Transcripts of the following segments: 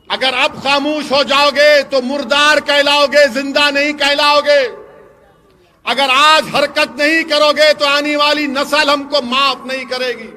اگر اب خاموش ہو جاؤ گے تو مردار کہلاؤ گے، زندہ نہیں کہلاؤ گے۔ اگر آج حرکت نہیں کرو گے تو آنے والی نسل ہم کو معاف نہیں کرے گی۔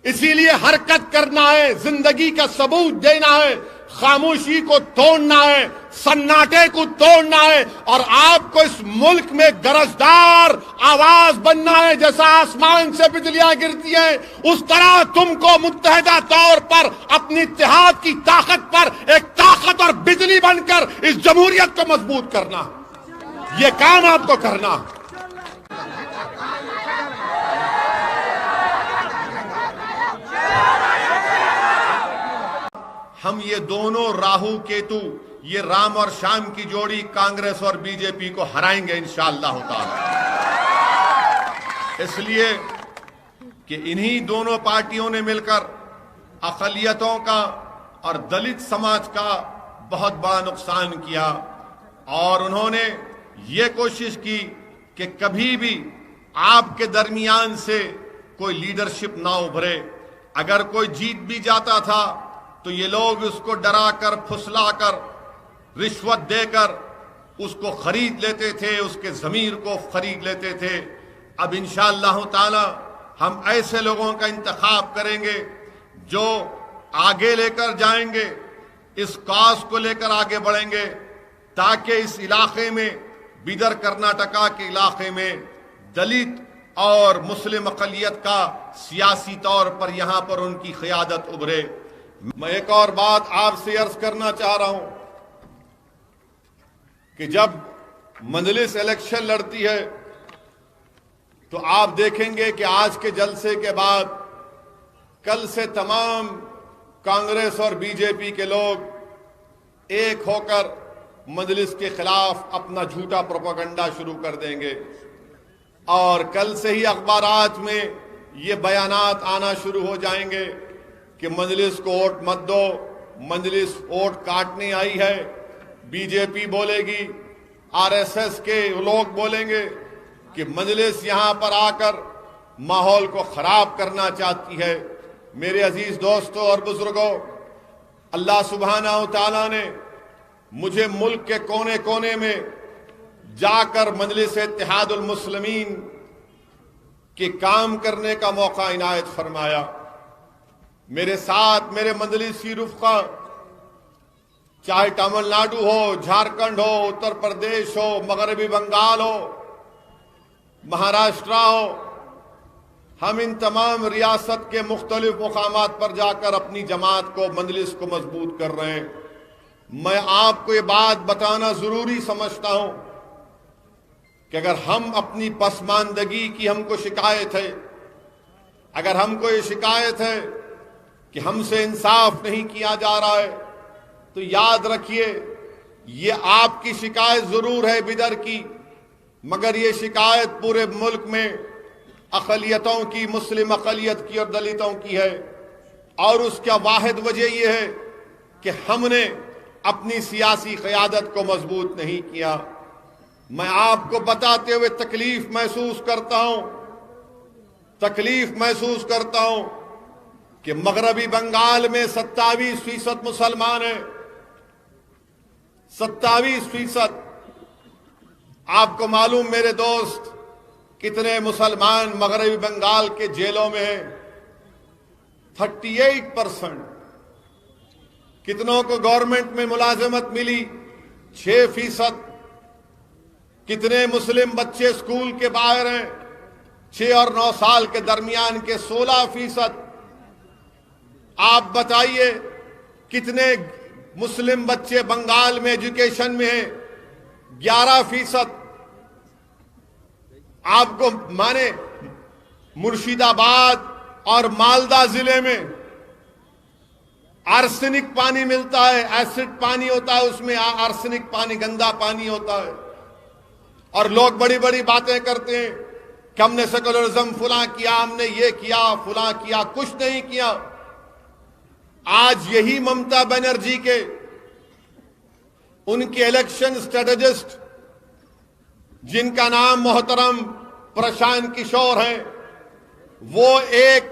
اسی لیے حرکت کرنا ہے، زندگی کا ثبوت دینا ہے، خاموشی کو توڑنا ہے، سناٹے کو توڑنا ہے، اور آپ کو اس ملک میں گرجدار آواز بننا ہے۔ جیسا آسمان سے بجلیاں گرتی ہیں اس طرح تم کو متحدہ طور پر اپنی اتحاد کی طاقت پر ایک طاقت اور بجلی بن کر اس جمہوریت کو مضبوط کرنا، یہ کام آپ کو کرنا۔ ہم یہ دونوں راہو کیتو، یہ رام اور شام کی جوڑی کانگریس اور بی جے پی کو ہرائیں گے انشاءاللہ تعالی۔ اس لیے کہ انہی دونوں پارٹیوں نے مل کر اقلیتوں کا اور دلت سماج کا بہت بڑا نقصان کیا، اور انہوں نے یہ کوشش کی کہ کبھی بھی آپ کے درمیان سے کوئی لیڈرشپ نہ ابھرے۔ اگر کوئی جیت بھی جاتا تھا تو یہ لوگ اس کو ڈرا کر، پھسلا کر، رشوت دے کر اس کو خرید لیتے تھے، اس کے ضمیر کو خرید لیتے تھے۔ اب انشاءاللہ تعالی ہم ایسے لوگوں کا انتخاب کریں گے جو آگے لے کر جائیں گے، اس کاز کو لے کر آگے بڑھیں گے، تاکہ اس علاقے میں بیدر کرناٹکا کے علاقے میں دلت اور مسلم اقلیت کا سیاسی طور پر یہاں پر ان کی قیادت ابھرے۔ میں ایک اور بات آپ سے عرض کرنا چاہ رہا ہوں کہ جب مجلس الیکشن لڑتی ہے تو آپ دیکھیں گے کہ آج کے جلسے کے بعد کل سے تمام کانگریس اور بی جے پی کے لوگ ایک ہو کر مجلس کے خلاف اپنا جھوٹا پروپیگنڈا شروع کر دیں گے، اور کل سے ہی اخبارات میں یہ بیانات آنا شروع ہو جائیں گے کہ مجلس کو ووٹ مت دو، مجلس ووٹ کاٹنے آئی ہے۔ بی جے پی بولے گی، آر ایس ایس کے لوگ بولیں گے کہ مجلس یہاں پر آ کر ماحول کو خراب کرنا چاہتی ہے۔ میرے عزیز دوستوں اور بزرگوں، اللہ سبحانہ و تعالیٰ نے مجھے ملک کے کونے کونے میں جا کر مجلس اتحاد المسلمین کے کام کرنے کا موقع عنایت فرمایا۔ میرے ساتھ میرے مجلسی رفقا، چاہے تمل ناڈو ہو، جھارکھنڈ ہو، اتر پردیش ہو، مغربی بنگال ہو، مہاراشٹر ہو، ہم ان تمام ریاست کے مختلف مقامات پر جا کر اپنی جماعت کو، مجلس کو مضبوط کر رہے ہیں۔ میں آپ کو یہ بات بتانا ضروری سمجھتا ہوں کہ اگر ہم اپنی پسماندگی کی ہم کو شکایت ہے، اگر ہم کو یہ شکایت ہے کہ ہم سے انصاف نہیں کیا جا رہا ہے، تو یاد رکھیے یہ آپ کی شکایت ضرور ہے بدر کی، مگر یہ شکایت پورے ملک میں اقلیتوں کی، مسلم اقلیت کی اور دلتوں کی ہے، اور اس کا واحد وجہ یہ ہے کہ ہم نے اپنی سیاسی قیادت کو مضبوط نہیں کیا۔ میں آپ کو بتاتے ہوئے تکلیف محسوس کرتا ہوں کہ مغربی بنگال میں 27% مسلمان ہیں، 27%۔ آپ کو معلوم میرے دوست کتنے مسلمان مغربی بنگال کے جیلوں میں ہیں؟ 38%۔ کتنوں کو گورنمنٹ میں ملازمت ملی؟ 6%۔ کتنے مسلم بچے اسکول کے باہر ہیں؟ 6 اور 9 سال کے درمیان کے 16%۔ آپ بتائیے کتنے مسلم بچے بنگال میں ایجوکیشن میں ہیں؟ 11%۔ آپ کو مانے مرشید آباد اور مالدہ ضلع میں آرسینک پانی ملتا ہے، ایسڈ پانی ہوتا ہے، اس میں آرسینک پانی، گندا پانی ہوتا ہے، اور لوگ بڑی بڑی باتیں کرتے ہیں کہ ہم نے سیکولرزم فلاں کیا، ہم نے یہ کیا، فلاں کیا۔ کچھ نہیں کیا۔ آج یہی ممتا بنرجی کے ان کے الیکشن اسٹریٹجسٹ، جن کا نام محترم پرشانت کشور ہے، وہ ایک